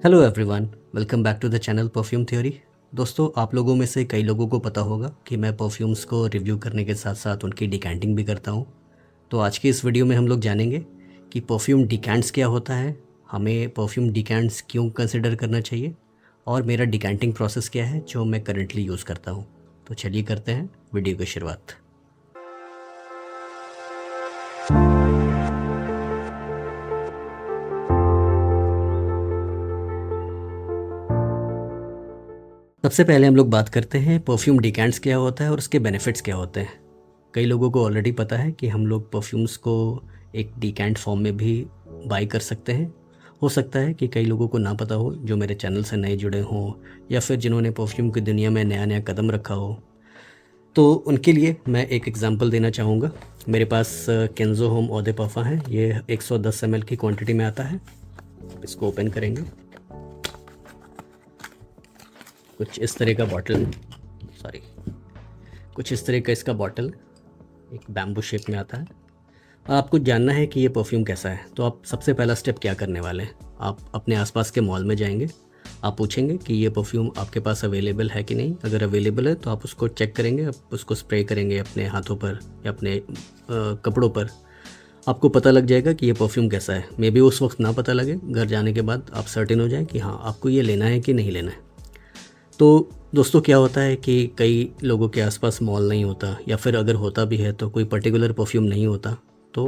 Hello everyone, welcome back to the channel Perfume Theory. दोस्तों, आप लोगों में से कई लोगों को पता होगा कि मैं परफ्यूम्स को रिव्यू करने के साथ साथ उनकी डिकैंटिंग भी करता हूँ। तो आज की इस वीडियो में हम लोग जानेंगे कि परफ्यूम डिकैंट्स क्या होता है, हमें परफ्यूम डिकैंट्स क्यों कंसिडर करना चाहिए और मेरा डिकैंटिंग प्रोसेस क्या है जो मैं करंटली यूज़ करता हूँ। तो चलिए करते हैं वीडियो की शुरुआत। सबसे पहले हम लोग बात करते हैं परफ्यूम डिकैंट्स क्या होता है और उसके बेनिफिट्स क्या होते हैं। कई लोगों को ऑलरेडी पता है कि हम लोग परफ्यूम्स को एक डिकैंट फॉर्म में भी बाई कर सकते हैं। हो सकता है कि कई लोगों को ना पता हो, जो मेरे चैनल से नए जुड़े हों या फिर जिन्होंने परफ्यूम की दुनिया में नया नया कदम रखा हो। तो उनके लिए मैं एक एग्जांपल देना चाहूँगा। मेरे पास केंजो होम ऑदे पफा है। ये 110 ml की क्वांटिटी में आता है। इसको ओपन करेंगे, कुछ इस तरह का बॉटल, सॉरी, कुछ इस तरह का इसका बॉटल एक बैम्बू शेप में आता है। आपको जानना है कि ये परफ्यूम कैसा है, तो आप सबसे पहला स्टेप क्या करने वाले हैं, आप अपने आसपास के मॉल में जाएंगे। आप पूछेंगे कि ये परफ्यूम आपके पास अवेलेबल है कि नहीं। अगर अवेलेबल है तो आप उसको चेक करेंगे, आप उसको स्प्रे करेंगे अपने हाथों पर या अपने कपड़ों पर। आपको पता लग जाएगा कि ये परफ्यूम कैसा है। मे बी उस वक्त ना पता लगे, घर जाने के बाद आप सर्टेन हो जाएं कि हाँ, आपको ये लेना है कि नहीं लेना है। तो दोस्तों, क्या होता है कि कई लोगों के आसपास मॉल नहीं होता, या फिर अगर होता भी है तो कोई पर्टिकुलर परफ्यूम नहीं होता। तो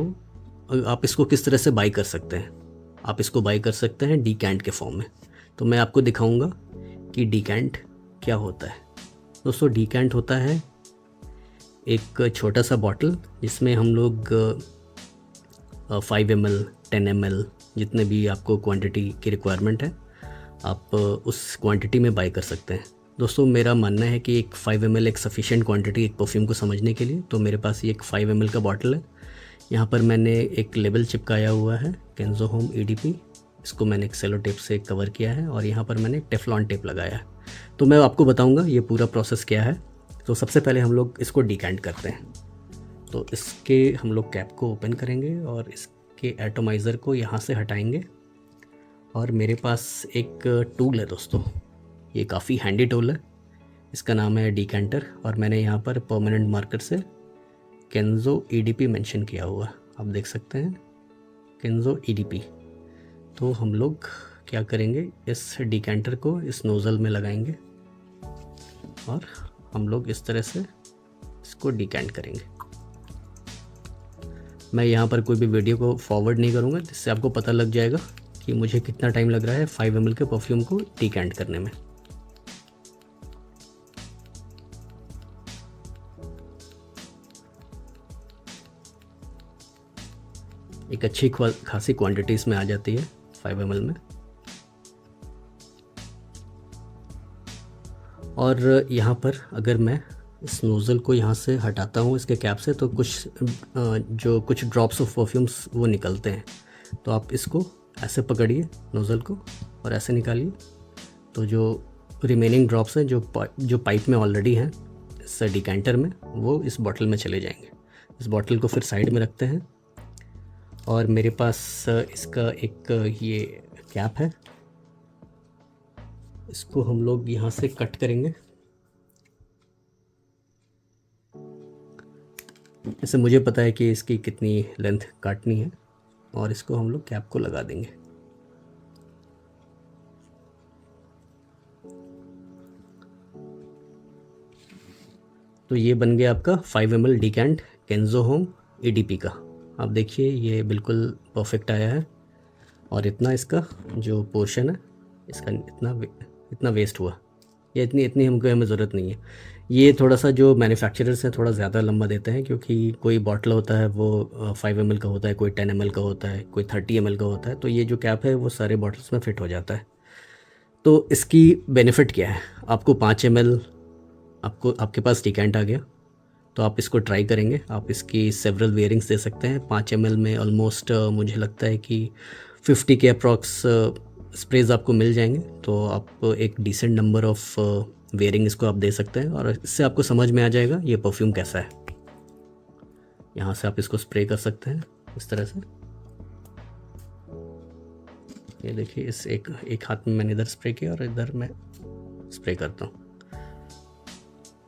आप इसको किस तरह से बाई कर सकते हैं? आप इसको बाई कर सकते हैं डीकैंट के फॉर्म में। तो मैं आपको दिखाऊंगा कि डीकैंट क्या होता है। दोस्तों, डीकैंट होता है एक छोटा सा बॉटल जिसमें हम लोग 5 ml 10 ml जितने भी आपको क्वांटिटी की रिक्वायरमेंट है, आप उस क्वांटिटी में बाई कर सकते हैं। दोस्तों, मेरा मानना है कि एक 5 ml एक सफ़िशेंट क्वांटिटी एक परफ्यूम को समझने के लिए। तो मेरे पास ये एक 5 ml का बॉटल है। यहाँ पर मैंने एक लेबल चिपकाया हुआ है, केंजो होम EDP। इसको मैंने एक सेलो टेप से कवर किया है और यहाँ पर मैंने टेफ्लॉन टेप लगाया है। तो मैं आपको बताऊँगा ये पूरा प्रोसेस क्या है। तो सबसे पहले हम लोग इसको डिकैंट करते हैं। तो इसके हम लोग कैप को ओपन करेंगे और इसके एटोमाइज़र को यहाँ से हटाएंगे। और मेरे पास एक टूल है दोस्तों, ये काफ़ी हैंडी टूल है। इसका नाम है डिकैंटर और मैंने यहाँ पर परमानेंट मार्कर से केंजो EDP मेंशन किया हुआ, आप देख सकते हैं, केंजो EDP। तो हम लोग क्या करेंगे, इस डिकैंटर को इस नोज़ल में लगाएंगे और हम लोग इस तरह से इसको डिकैंट करेंगे। मैं यहाँ पर कोई भी वीडियो को फॉरवर्ड नहीं करूँगा, जिससे आपको पता लग जाएगा कि मुझे कितना टाइम लग रहा है 5 ml के परफ्यूम को डिकैंट करने में। एक अच्छी खासी क्वांटिटी इसमें आ जाती है 5 ml में। और यहाँ पर अगर मैं इस नोज़ल को यहाँ से हटाता हूँ इसके कैप से, तो कुछ ड्रॉप्स ऑफ परफ्यूम्स वो निकलते हैं। तो आप इसको ऐसे पकड़िए नोज़ल को और ऐसे निकालिए। तो जो रिमेनिंग ड्रॉप्स हैं जो पाइप में ऑलरेडी हैं इस डिकैंटर में, वो इस बॉटल में चले जाएंगे। इस बॉटल को फिर साइड में रखते हैं और मेरे पास इसका एक ये कैप है। इसको हम लोग यहाँ से कट करेंगे। इससे मुझे पता है कि इसकी कितनी लेंथ काटनी है और इसको हम लोग कैप को लगा देंगे। तो ये बन गया आपका 5 ml डिकैंट केंजो होम EDP का। आप देखिए, ये बिल्कुल परफेक्ट आया है और इतना इसका जो पोर्शन है, इसका इतना वेस्ट हुआ। या इतनी हमें ज़रूरत नहीं है। ये थोड़ा सा जो मैन्युफैक्चरर्स हैं थोड़ा ज़्यादा लंबा देते हैं, क्योंकि कोई बॉटल होता है वो 5 ml का होता है, कोई 10 ml का होता है, कोई 30 ml का होता है। तो ये जो कैप है वो सारे बॉटल्स में फ़िट हो जाता है। तो इसकी बेनिफिट क्या है, आपको 5 ml आपके पास डिकैंट आ गया। तो आप इसको ट्राई करेंगे, आप इसकी सेवरल वेयरिंग्स दे सकते हैं। 5 ml में ऑलमोस्ट मुझे लगता है कि 50 के अप्रॉक्स स्प्रेज आपको मिल जाएंगे। तो आप एक डिसेंट नंबर ऑफ वेयरिंग इसको आप दे सकते हैं और इससे आपको समझ में आ जाएगा ये परफ्यूम कैसा है। यहाँ से आप इसको स्प्रे कर सकते हैं इस तरह से। ये देखिए, इस एक हाथ में मैंने इधर स्प्रे किया और इधर मैं स्प्रे करता हूँ।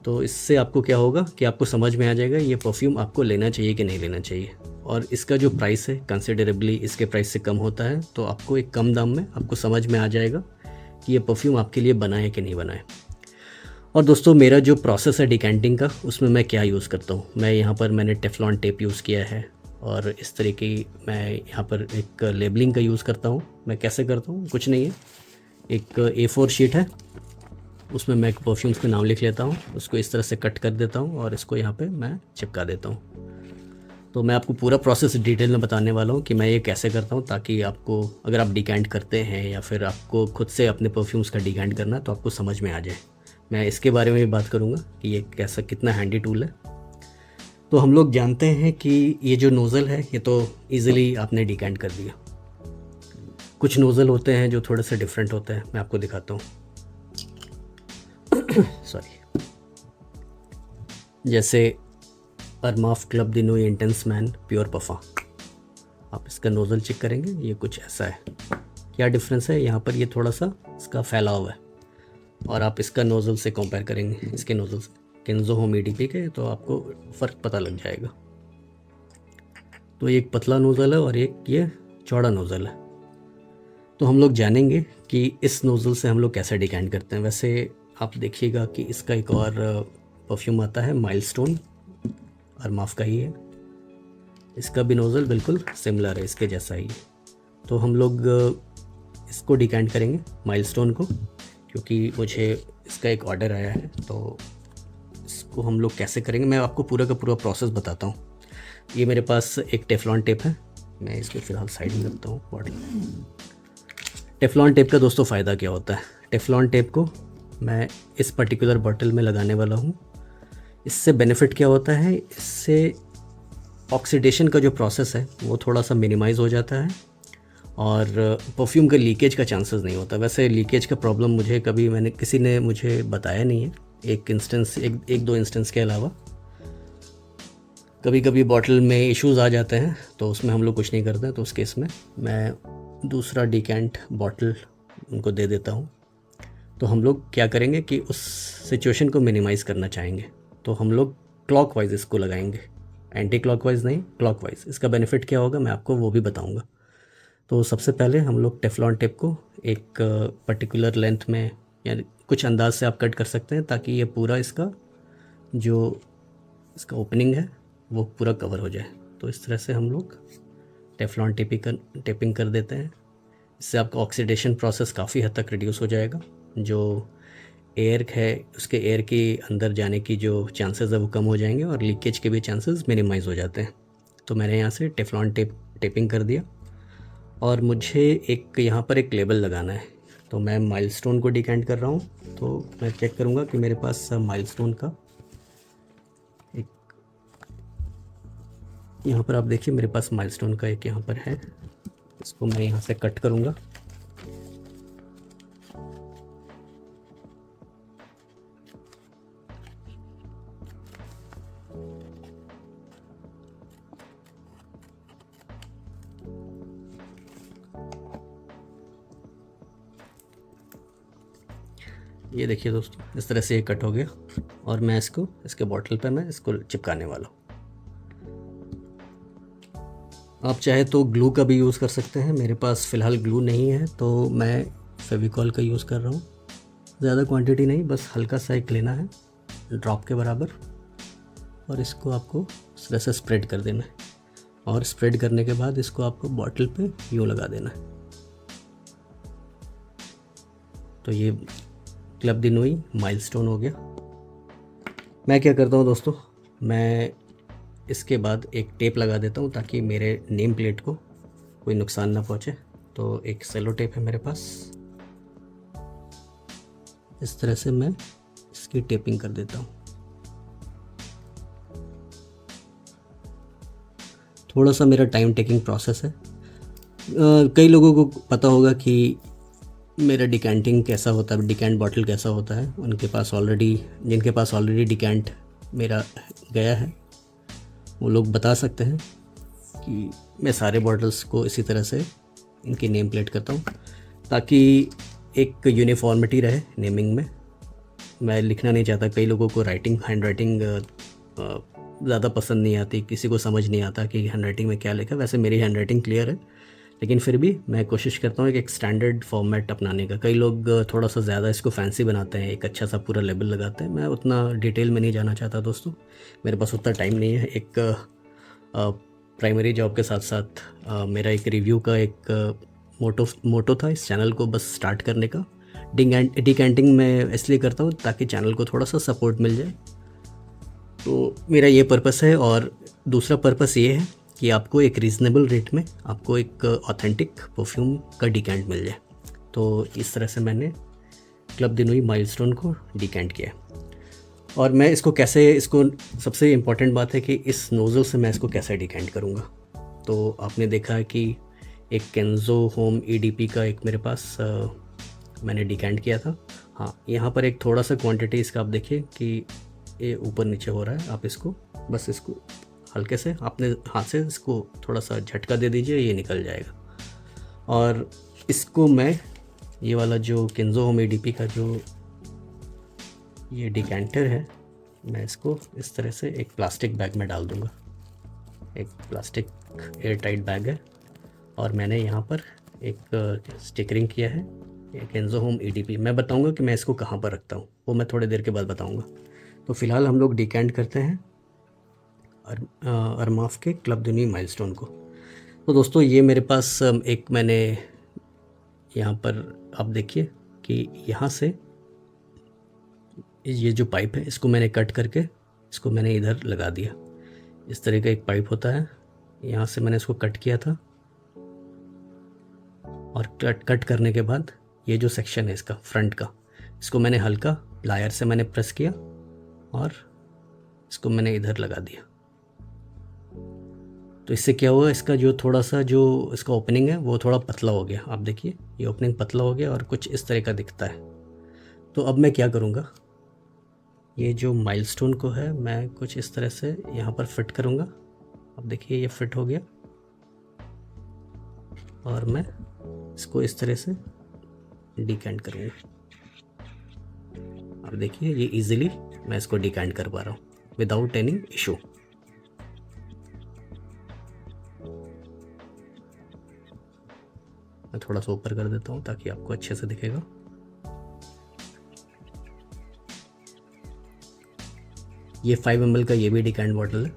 तो इससे आपको क्या होगा कि आपको समझ में आ जाएगा ये परफ्यूम आपको लेना चाहिए कि नहीं लेना चाहिए। और इसका जो प्राइस है कंसिडरेबली इसके प्राइस से कम होता है, तो आपको एक कम दाम में आपको समझ में आ जाएगा कि ये परफ्यूम आपके लिए बना है कि नहीं बना है। और दोस्तों, मेरा जो प्रोसेस है डिकैंटिंग का, उसमें मैं क्या यूज़ करता हूँ, मैं यहाँ पर मैंने टेफ्लॉन टेप यूज़ किया है और इस तरह की मैं यहाँ पर एक लेबलिंग का यूज़ करता हूँ। मैं कैसे करता हूँ, कुछ नहीं है, एक A4 शीट है, उसमें मैं परफ्यूम्स के नाम लिख लेता हूँ, उसको इस तरह से कट कर देता हूँ और इसको यहाँ पे मैं चिपका देता हूँ। तो मैं आपको पूरा प्रोसेस डिटेल में बताने वाला हूँ कि मैं ये कैसे करता हूँ, ताकि आपको अगर आप डिकैंट करते हैं या फिर आपको खुद से अपने परफ्यूम्स का डिकैंट करना है तो आपको समझ में आ जाए। मैं इसके बारे में भी बात करूँगा कि ये कैसा कितना हैंडी टूल है। तो हम लोग जानते हैं कि ये जो नोज़ल है ये तो ईज़िली आपने डिकैंट कर दिया। कुछ नोज़ल होते हैं जो थोड़े से डिफरेंट होते हैं, मैं आपको दिखाता हूँ। सॉरी, जैसे Armaf club de nuit intense man pure पफा, आप इसका नोज़ल चेक करेंगे, ये कुछ ऐसा है। क्या डिफरेंस है, यहाँ पर ये थोड़ा सा इसका फैलाव है, और आप इसका नोज़ल से कंपेयर करेंगे इसके नोज़ल से केंजो होम EDP के, तो आपको फ़र्क पता लग जाएगा। तो एक पतला नोज़ल है और एक ये चौड़ा नोज़ल है। तो हम लोग जानेंगे कि इस नोज़ल से हम लोग कैसे डिकैंट करते हैं। वैसे आप देखिएगा कि इसका एक और परफ्यूम आता है माइलस्टोन, अरमाफ का ही है, इसका भी नोज़ल बिल्कुल सिमिलर है, इसके जैसा ही है। तो हम लोग इसको डिकैंट करेंगे माइलस्टोन को, क्योंकि मुझे इसका एक ऑर्डर आया है। तो इसको हम लोग कैसे करेंगे, मैं आपको पूरा का पूरा प्रोसेस बताता हूँ। ये मेरे पास एक टेफ्लॉन टेप है, मैं इसको फ़िलहाल साइड में रखता हूँ बॉटल। टेफ्लॉन टेप का दोस्तों फ़ायदा क्या होता है, टेफ्लॉन टेप को मैं इस पर्टिकुलर बॉटल में लगाने वाला हूँ। इससे बेनिफिट क्या होता है, इससे ऑक्सीडेशन का जो प्रोसेस है वो थोड़ा सा मिनिमाइज़ हो जाता है और परफ्यूम का लीकेज का चांसेस नहीं होता। वैसे लीकेज का प्रॉब्लम मुझे कभी किसी ने मुझे बताया नहीं है, एक दो इंस्टेंस के अलावा। कभी कभी बॉटल में इश्यूज़ आ जाते हैं तो उसमें हम लोग कुछ नहीं करते, तो उस केस में मैं दूसरा डिकैंट बॉटल उनको दे देता हूँ। तो हम लोग क्या करेंगे कि उस सिचुएशन को मिनिमाइज़ करना चाहेंगे, तो हम लोग क्लॉकवाइज इसको लगाएंगे, एंटी क्लॉकवाइज नहीं, क्लॉकवाइज। इसका बेनिफिट क्या होगा मैं आपको वो भी बताऊंगा। तो सबसे पहले हम लोग टेफ्लॉन टेप को एक पर्टिकुलर लेंथ में या कुछ अंदाज से आप कट कर सकते हैं, ताकि ये पूरा इसका ओपनिंग है वो पूरा कवर हो जाए। तो इस तरह से हम लोग टेफ्लॉन टेपिंग कर देते हैं। इससे आपका ऑक्सीडेशन प्रोसेस काफ़ी हद तक रिड्यूस हो जाएगा। जो एयर है उसके एयर के अंदर जाने की जो चांसेस है वो कम हो जाएंगे और लीकेज के भी चांसेस मिनिमाइज़ हो जाते हैं। तो मैंने यहाँ से टेफ्लॉन टेपिंग कर दिया और मुझे यहाँ पर एक लेबल लगाना है। तो मैं माइलस्टोन को डिकैंट कर रहा हूँ, तो मैं चेक करूँगा कि मेरे पास माइलस्टोन का एक, यहाँ पर आप देखिए मेरे पास माइलस्टोन का एक यहाँ पर है, इसको मैं यहाँ से कट करूँगा। ये देखिए दोस्तों, इस तरह से ये कट हो गया और मैं इसको इसके बॉटल पे मैं इसको चिपकाने वाला हूँ। आप चाहे तो ग्लू का भी यूज़ कर सकते हैं, मेरे पास फ़िलहाल ग्लू नहीं है तो मैं फेविकॉल का यूज़ कर रहा हूँ। ज़्यादा क्वांटिटी नहीं, बस हल्का सा एक लेना है ड्रॉप के बराबर, और इसको आपको इस तरह से स्प्रेड कर देना है। और स्प्रेड करने के बाद इसको आपको बॉटल पे यूँ लगा देना है। तो ये क्लब दी न्यू माइलस्टोन हो गया। मैं क्या करता हूँ दोस्तों, मैं इसके बाद एक टेप लगा देता हूँ ताकि मेरे नेम प्लेट को कोई नुकसान ना पहुँचे। तो एक सेलो टेप है मेरे पास, इस तरह से मैं इसकी टेपिंग कर देता हूँ। थोड़ा सा मेरा टाइम टेकिंग प्रोसेस है। कई लोगों को पता होगा कि मेरा डिकैंटिंग कैसा होता है, डिकैंट बॉटल कैसा होता है। जिनके पास ऑलरेडी डिकैंट मेरा गया है वो लोग बता सकते हैं कि मैं सारे बॉटल्स को इसी तरह से इनकी नेम प्लेट करता हूँ ताकि एक यूनिफॉर्मिटी रहे नेमिंग में। मैं लिखना नहीं चाहता, कई लोगों को हैंड राइटिंग ज़्यादा पसंद नहीं आती, किसी को समझ नहीं आता कि हैंड राइटिंग में क्या लिखा है। वैसे मेरी हैंड राइटिंग क्लियर है, लेकिन फिर भी मैं कोशिश करता हूँ एक स्टैंडर्ड फॉर्मेट अपनाने का। कई लोग थोड़ा सा ज़्यादा इसको फैंसी बनाते हैं, एक अच्छा सा पूरा लेबल लगाते हैं। मैं उतना डिटेल में नहीं जाना चाहता दोस्तों, मेरे पास उतना टाइम नहीं है। एक प्राइमरी जॉब के साथ साथ मेरा एक रिव्यू का एक मोटो था इस चैनल को बस स्टार्ट करने का। डिकैंटिंग मैं इसलिए करता हूँ ताकि चैनल को थोड़ा सा सपोर्ट मिल जाए, तो मेरा ये पर्पस है। और दूसरा पर्पस ये है कि आपको एक रीज़नेबल रेट में आपको एक ऑथेंटिक परफ्यूम का डिकैंट मिल जाए। तो इस तरह से मैंने क्लब दी नुई माइलस्टोन को डिकैंट किया। और मैं इसको सबसे इम्पॉर्टेंट बात है कि इस नोज़ल से मैं इसको कैसे डिकैंट करूँगा। तो आपने देखा है कि एक केंजो होम EDP का एक मेरे पास मैंने डिकैंट किया था। हाँ, यहाँ पर एक थोड़ा सा क्वांटिटी इसका आप देखिए कि ये ऊपर नीचे हो रहा है। आप इसको बस इसको हल्के से अपने हाथ से इसको थोड़ा सा झटका दे दीजिए, ये निकल जाएगा। और इसको मैं ये वाला जो केंजो होम EDP का जो ये डिकैंटर है, मैं इसको इस तरह से एक प्लास्टिक बैग में डाल दूँगा। एक प्लास्टिक एयर टाइट बैग है और मैंने यहाँ पर एक स्टिकरिंग किया है केंजो होम EDP। मैं बताऊँगा कि मैं इसको कहाँ पर रखता हूँ, वो मैं थोड़ी देर के बाद बताऊँगा। तो फ़िलहाल हम लोग डिकैंट करते हैं अरमाफ के क्लब दी नुई माइलस्टोन को। तो दोस्तों ये मेरे पास एक मैंने यहाँ पर आप देखिए कि यहाँ से ये जो पाइप है इसको मैंने कट करके इसको मैंने इधर लगा दिया। इस तरह का एक पाइप होता है, यहाँ से मैंने इसको कट किया था। और कट करने के बाद ये जो सेक्शन है इसका फ्रंट का, इसको मैंने हल्का प्लायर से मैंने प्रेस किया और इसको मैंने इधर लगा दिया। तो इससे क्या हुआ, इसका जो थोड़ा सा जो इसका ओपनिंग है वो थोड़ा पतला हो गया। आप देखिए ये ओपनिंग पतला हो गया और कुछ इस तरह का दिखता है। तो अब मैं क्या करूँगा, ये जो माइलस्टोन को है मैं कुछ इस तरह से यहाँ पर फिट करूँगा। अब देखिए ये फिट हो गया और मैं इसको इस तरह से डिकैंट करूँगा। अब देखिए ये इजीली मैं इसको डिकैंट कर पा रहा हूँ विदाउट एनी इशू। मैं थोड़ा सा ऊपर कर देता हूँ ताकि आपको अच्छे से दिखेगा। ये 5 ml का ये भी डिकैंट बॉटल है।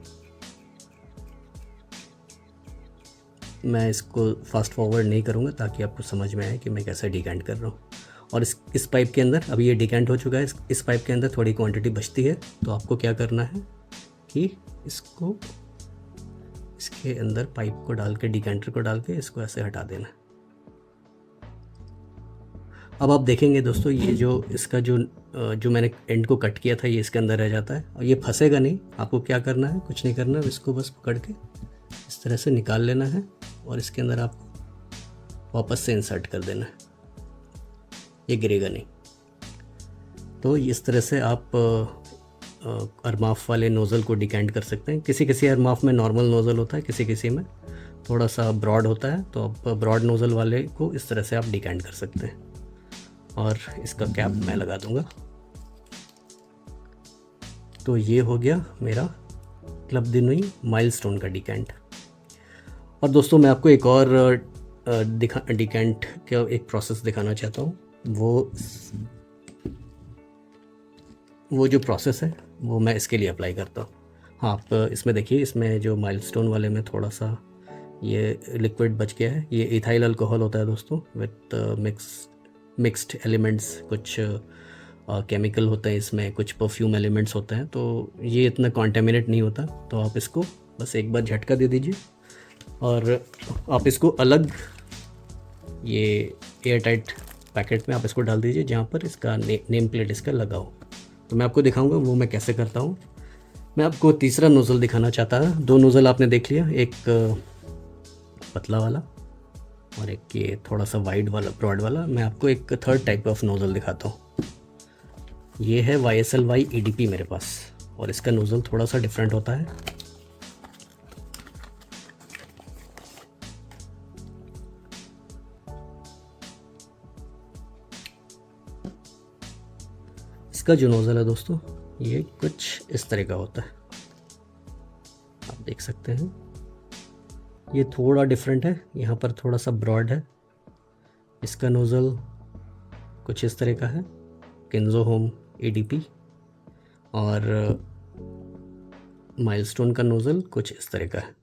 मैं इसको फास्ट फॉरवर्ड नहीं करूँगा ताकि आपको समझ में आए कि मैं कैसे डिकैंट कर रहा हूँ। और इस पाइप के अंदर अभी ये डिकैंट हो चुका है। इस पाइप के अंदर थोड़ी क्वांटिटी बचती है, तो आपको क्या करना है कि इसको इसके अंदर पाइप को डाल के डिकैंटर को डाल के इसको ऐसे हटा देना। अब आप देखेंगे दोस्तों ये जो इसका जो मैंने एंड को कट किया था ये इसके अंदर रह जाता है और ये फंसेगा नहीं। आपको क्या करना है, कुछ नहीं करना, इसको बस पकड़ के इस तरह से निकाल लेना है और इसके अंदर आपको वापस से इंसर्ट कर देना है, ये गिरेगा नहीं। तो इस तरह से आप अरमाफ वाले नोज़ल को डिकैंट कर सकते हैं। किसी किसी अरमाफ में नॉर्मल नोज़ल होता है, किसी किसी में थोड़ा सा ब्रॉड होता है, तो आप ब्रॉड नोज़ल वाले को इस तरह से आप डिकैंट कर सकते हैं। और इसका कैप मैं लगा दूंगा। तो ये हो गया मेरा क्लब दी नुई माइलस्टोन का डिकैंट। और दोस्तों मैं आपको एक और डिकैंट का एक प्रोसेस दिखाना चाहता हूँ। वो जो प्रोसेस है वो मैं इसके लिए अप्लाई करता हूँ। हाँ, आप इसमें देखिए, इसमें जो माइलस्टोन वाले में थोड़ा सा ये लिक्विड बच गया है। ये इथाइल अल्कोहल होता है दोस्तों विथ मिक्स्ड एलिमेंट्स, कुछ केमिकल होते हैं इसमें, कुछ परफ्यूम एलिमेंट्स होते हैं, तो ये इतना कॉन्टेमिनेट नहीं होता। तो आप इसको बस एक बार झटका दे दीजिए और आप इसको अलग ये एयर टाइट पैकेट में आप इसको डाल दीजिए जहाँ पर इसका नेम प्लेट इसका लगा हो। तो मैं आपको दिखाऊंगा वो मैं कैसे करता हूँ। मैं आपको तीसरा नोज़ल दिखाना चाहता था। 2 नोज़ल आपने देख लिया, एक पतला वाला और एक ये थोड़ा सा वाइड वाला, ब्रॉड वाला। मैं आपको एक थर्ड टाइप ऑफ नोज़ल दिखाता हूँ। ये है YSL-Y EDP मेरे पास, और इसका नोज़ल थोड़ा सा डिफरेंट होता है। इसका जो नोज़ल है दोस्तों, ये कुछ इस तरह का होता है, आप देख सकते हैं। ये थोड़ा डिफरेंट है, यहाँ पर थोड़ा सा ब्रॉड है। इसका नोज़ल कुछ इस तरह का है, किन्जो होम एडीपी। और माइलस्टोन का नोज़ल कुछ इस तरह का है।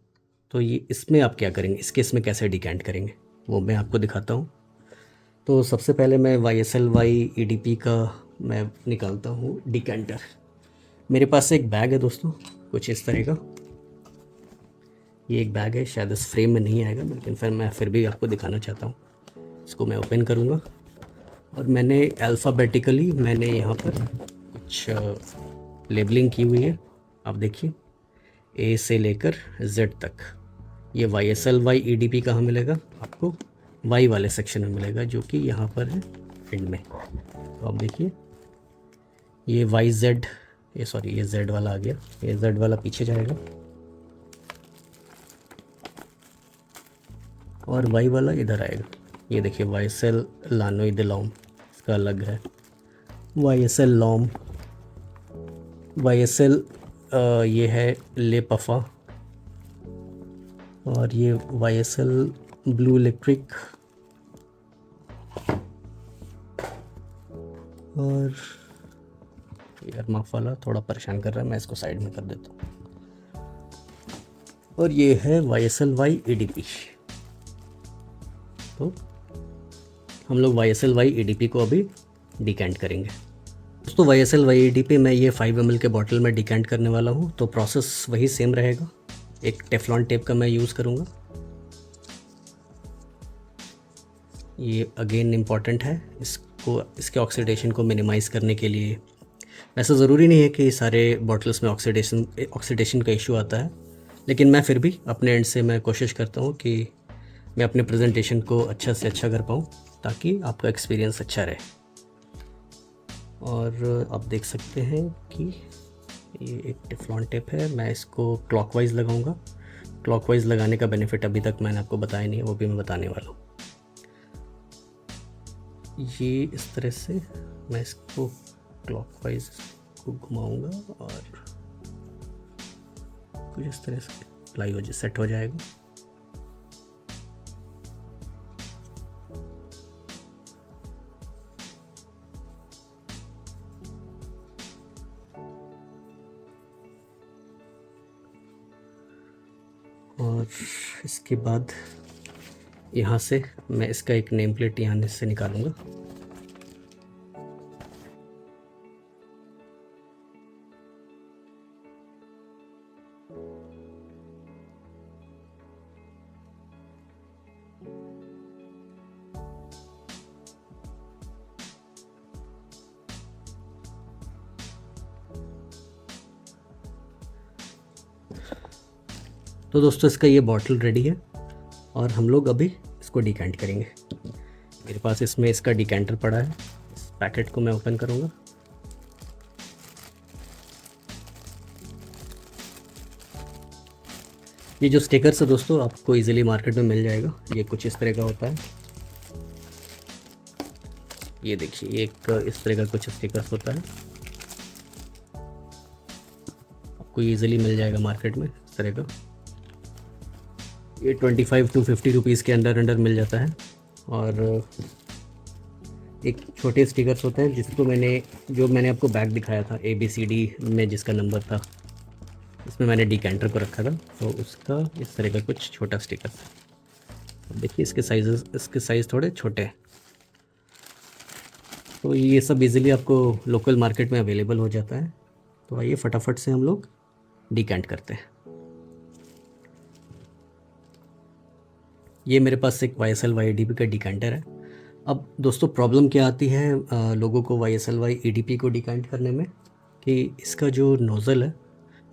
तो ये इसमें आप क्या करेंगे, इसके इसमें कैसे डिकैंट करेंगे वो मैं आपको दिखाता हूँ। तो सबसे पहले मैं YSLY EDP का मैं निकालता हूँ डिकैंटर। मेरे पास एक बैग है दोस्तों, कुछ इस तरह का। ये एक बैग है, शायद इस फ्रेम में नहीं आएगा, लेकिन मैं फिर भी आपको दिखाना चाहता हूँ। इसको मैं ओपन करूँगा और मैंने अल्फ़ाबेटिकली मैंने यहाँ पर कुछ लेबलिंग की हुई है। आप देखिए, A से लेकर Z तक। ये YSLY EDP कहाँ मिलेगा आपको, Y वाले सेक्शन में मिलेगा, जो कि यहाँ पर है एंड में। तो आप देखिए, ये YZ, ये सॉरी ये Z वाला आ गया, ये Z वाला पीछे जाएगा और Y वाला इधर आएगा। ये देखिए YSL लानोई दिलौम, इसका अलग है। YSL लॉम, YSL ये है ले पफा, और ये YSL ब्लू इलेक्ट्रिक, और यार माफ वाला थोड़ा परेशान कर रहा है, मैं इसको साइड में कर देता हूँ। और ये है YSLY EDP। तो हम लोग YSLY EDP को अभी डिकैंट करेंगे। दोस्तों YSLY EDP मैं ये 5 ml के बॉटल में डिकैंट करने वाला हूँ। तो प्रोसेस वही सेम रहेगा। एक टेफलॉन टेप का मैं यूज़ करूँगा, ये अगेन इम्पॉर्टेंट है इसको, इसके ऑक्सीडेशन को मिनिमाइज़ करने के लिए। वैसे ज़रूरी नहीं है कि सारे बॉटल्स में ऑक्सीडेशन का इशू आता है, लेकिन मैं फिर भी अपने एंड से मैं कोशिश करता हूँ कि मैं अपने प्रेजेंटेशन को अच्छा से अच्छा कर पाऊँ, ताकि आपका एक्सपीरियंस अच्छा रहे। और आप देख सकते हैं कि ये एक टेफलॉन टेप है, मैं इसको क्लॉकवाइज़ लगाऊंगा। क्लॉकवाइज़ लगाने का बेनिफिट अभी तक मैंने आपको बताया नहीं है, वो भी मैं बताने वाला हूँ। ये इस तरह से मैं इसको क्लॉकवाइज को घुमाऊंगा और कुछ इस तरह से अप्लाई हो जाए, सेट हो जाएगा। और इसके बाद यहाँ से मैं इसका एक नेम प्लेट यहाँ से निकालूंगा। तो दोस्तों इसका ये बॉटल रेडी है और हम लोग अभी इसको डिकैंट करेंगे। मेरे पास इसमें इसका डिकैंटर पड़ा है, इस पैकेट को मैं ओपन करूँगा। ये जो स्टिकर्स है दोस्तों आपको इजीली मार्केट में मिल जाएगा, ये कुछ इस तरह का होता है। ये देखिए एक इस तरह का कुछ स्टिकर्स होता है, आपको इजीली मिल जाएगा मार्केट में इस तरह का। ये 25 to 50 रुपीज़ के अंडर मिल जाता है। और एक छोटे स्टिकर्स होते हैं जिसको जो मैंने आपको बैग दिखाया था ABCD में जिसका नंबर था, इसमें मैंने डिकैंटर को रखा था, तो उसका इस तरह का कुछ छोटा स्टिकर था। देखिए इसके साइज़ थोड़े छोटे हैं। तो ये सब इजीली आपको लोकल मार्केट में अवेलेबल हो जाता है। तो आइए फटाफट से हम लोग डिकैंट करते हैं। ये मेरे पास एक YSLY EDP का डिकैंटर है। अब दोस्तों प्रॉब्लम क्या आती है लोगों को YSLY EDP को डिकैंट करने में, कि इसका जो नोज़ल है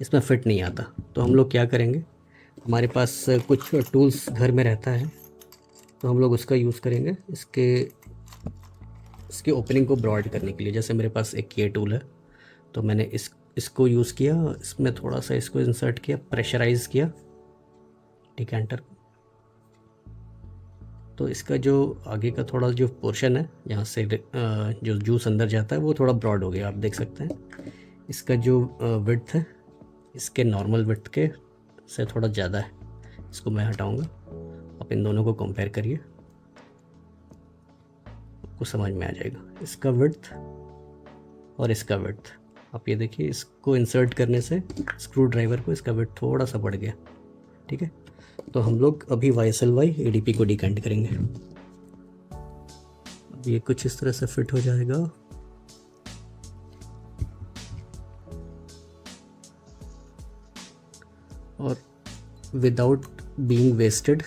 इसमें फ़िट नहीं आता। तो हम लोग क्या करेंगे, हमारे पास कुछ टूल्स घर में रहता है, तो हम लोग उसका यूज़ करेंगे इसके ओपनिंग को ब्रॉड करने के लिए। जैसे मेरे पास एक ये टूल है, तो मैंने इसको यूज़ किया, इसमें थोड़ा सा इसको इंसर्ट किया, प्रेशराइज़ किया डिकैंटर को, तो इसका जो आगे का थोड़ा जो पोर्शन है यहाँ से जो जूस अंदर जाता है वो थोड़ा ब्रॉड हो गया, आप देख सकते हैं। इसका जो विड्थ है इसके नॉर्मल विड्थ के से थोड़ा ज़्यादा है। इसको मैं हटाऊंगा, आप इन दोनों को कंपेयर करिए, आपको समझ में आ जाएगा इसका विड्थ और इसका विड्थ। आप ये देखिए, इसको इंसर्ट करने से स्क्रू ड्राइवर को इसका विड्थ थोड़ा सा बढ़ गया। ठीक है, तो हम लोग अभी YSLY ADP को डिकेंट करेंगे। अब ये कुछ इस तरह से फिट हो जाएगा। और विदाउट बीइंग वेस्टेड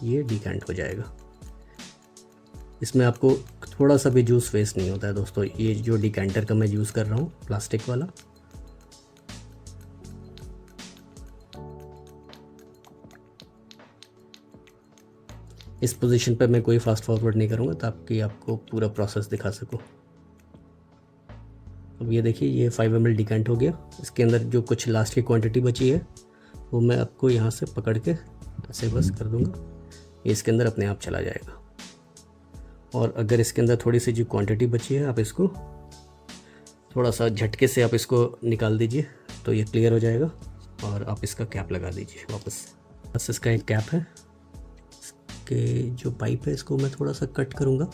ये डिकेंट हो जाएगा। इसमें आपको थोड़ा सा भी जूस वेस्ट नहीं होता है दोस्तों। ये जो डिकेंटर का मैं यूज़ कर रहा हूँ प्लास्टिक वाला, इस पोजीशन पर मैं कोई फास्ट फॉरवर्ड नहीं करूँगा ताकि आपको पूरा प्रोसेस दिखा सकूँ। अब ये देखिए, ये 5 ml डिकेंट हो गया। इसके अंदर जो कुछ लास्ट की क्वांटिटी बची है वो मैं आपको यहाँ से पकड़ के ऐसे बस कर दूँगा, ये इसके अंदर अपने आप चला जाएगा। और अगर इसके अंदर थोड़ी सी जो क्वांटिटी बची है, आप इसको थोड़ा सा झटके से आप इसको निकाल दीजिए तो ये क्लियर हो जाएगा। और आप इसका कैप लगा दीजिए वापस। बस इसका एक कैप है, इसके जो पाइप है इसको मैं थोड़ा सा कट करूँगा।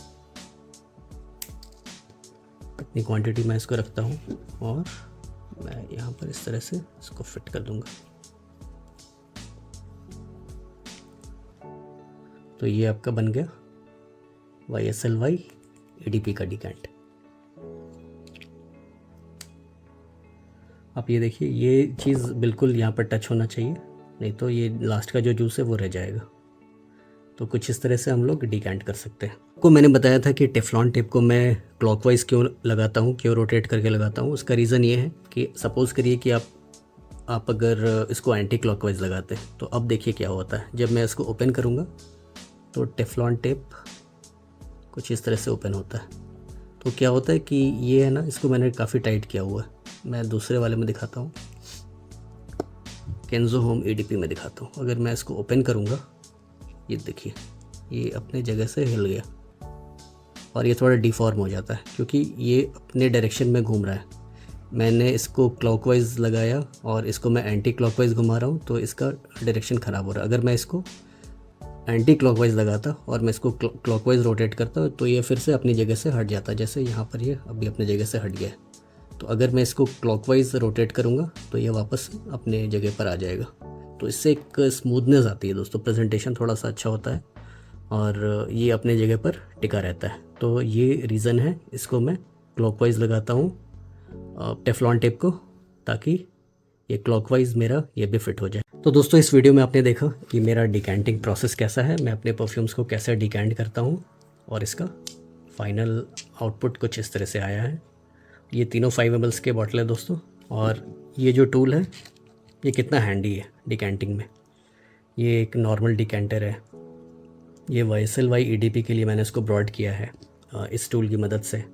इतनी क्वांटिटी मैं इसको रखता हूँ और मैं यहाँ पर इस तरह से इसको फिट कर दूँगा। तो ये आपका बन गया YSLY ADP का डिकेंट। आप ये देखिए, ये चीज़ बिल्कुल यहाँ पर टच होना चाहिए, नहीं तो ये लास्ट का जो जूस है वो रह जाएगा। तो कुछ इस तरह से हम लोग डिकेंट कर सकते हैं। को मैंने बताया था कि टेफ्लॉन टेप को मैं क्लॉकवाइज क्यों लगाता हूँ, क्यों रोटेट करके लगाता हूँ। उसका रीज़न ये है कि सपोज़ करिए कि आप अगर इसको एंटी क्लॉकवाइज लगाते हैं तो अब देखिए क्या होता है। जब मैं इसको ओपन करूँगा तो टेफ्लॉन टेप कुछ इस तरह से ओपन होता है। तो क्या होता है कि ये है ना, इसको मैंने काफ़ी टाइट किया हुआ है। मैं दूसरे वाले में दिखाता हूँ, केंजो होम ADP में दिखाता हूँ। अगर मैं इसको ओपन करूँगा, ये देखिए ये अपने जगह से हिल गया और ये थोड़ा डिफॉर्म हो जाता है क्योंकि ये अपने डायरेक्शन में घूम रहा है। मैंने इसको क्लॉकवाइज लगाया और इसको मैं एंटी क्लॉकवाइज घुमा रहा हूँ तो इसका डायरेक्शन ख़राब हो रहा है। अगर मैं इसको एंटी क्लॉकवाइज लगाता और मैं इसको क्लॉकवाइज रोटेट करता तो ये फिर से अपनी जगह से हट जाता, जैसे यहाँ पर ये अभी अपनी जगह से हट गया। तो अगर मैं इसको क्लॉकवाइज रोटेट करूँगा तो ये वापस अपने जगह पर आ जाएगा। तो इससे एक स्मूथनेस आती है दोस्तों, प्रेजेंटेशन थोड़ा सा अच्छा होता है और ये अपने जगह पर टिका रहता है। तो ये रीज़न है, इसको मैं क्लॉकवाइज लगाता हूँ टेफ्लॉन टेप को, ताकि ये क्लॉकवाइज मेरा ये भी फिट हो जाए। तो दोस्तों इस वीडियो में आपने देखा कि मेरा डिकेंटिंग प्रोसेस कैसा है, मैं अपने परफ्यूम्स को कैसे डिकेंट करता हूँ और इसका फाइनल आउटपुट कुछ इस तरह से आया है। ये तीनों 5 ml के बॉटल है दोस्तों। और ये जो टूल है ये कितना हैंडी है डिकेंटिंग में। ये एक नॉर्मल डिकेंटर है, ये YSLY ADP के लिए मैंने इसको ब्रॉड किया है इस टूल की मदद से।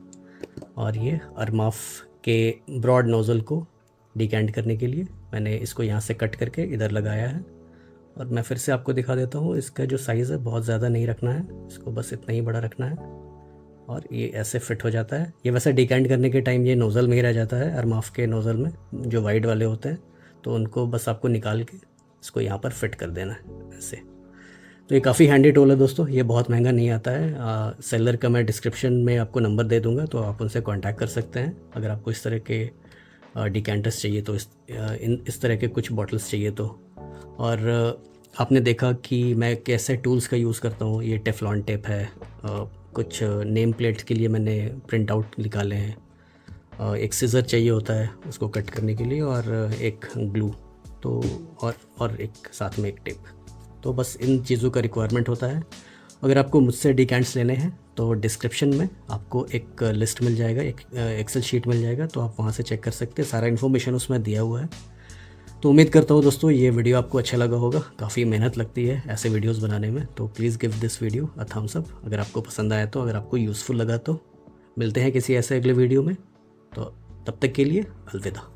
और ये अरमाफ के ब्रॉड नोज़ल को डिकेंट करने के लिए मैंने इसको यहाँ से कट करके इधर लगाया है। और मैं फिर से आपको दिखा देता हूँ, इसका जो साइज़ है बहुत ज़्यादा नहीं रखना है, इसको बस इतना ही बड़ा रखना है और ये ऐसे फिट हो जाता है। ये वैसे डिकेंट करने के टाइम ये नोज़ल में ही रह जाता है, अरमाफ के नोज़ल में जो वाइड वाले होते हैं, तो उनको बस आपको निकाल के इसको यहाँ पर फिट कर देना है ऐसे। तो ये काफ़ी हैंडी टूल है दोस्तों, ये बहुत महंगा नहीं आता है। सेलर का मैं डिस्क्रिप्शन में आपको नंबर दे दूँगा, तो आप उनसे कॉन्टैक्ट कर सकते हैं अगर आपको इस तरह के डिकेंटर्स चाहिए तो, इस तरह के कुछ बॉटल्स चाहिए तो। और आपने देखा कि मैं कैसे टूल्स का यूज़ करता हूँ। ये टेफ्लॉन टेप है, कुछ नेम प्लेट्स के लिए मैंने प्रिंट आउट निकाले हैं, एक सीज़र चाहिए होता है उसको कट करने के लिए, और एक ग्लू, तो और एक साथ में एक टेप। तो बस इन चीज़ों का रिक्वायरमेंट होता है। अगर आपको मुझसे डिकेंट्स लेने हैं तो डिस्क्रिप्शन में आपको एक लिस्ट मिल जाएगा, एक एक्सेल शीट मिल जाएगा, तो आप वहाँ से चेक कर सकते हैं। सारा इन्फॉर्मेशन उसमें दिया हुआ है। तो उम्मीद करता हूँ दोस्तों ये वीडियो आपको अच्छा लगा होगा। काफ़ी मेहनत लगती है ऐसे वीडियोस बनाने में, तो please give this video a thumbs up अगर आपको पसंद आया तो, अगर आपको यूज़फुल लगा तो। मिलते हैं किसी ऐसे अगले वीडियो में, तो तब तक के लिए अलविदा।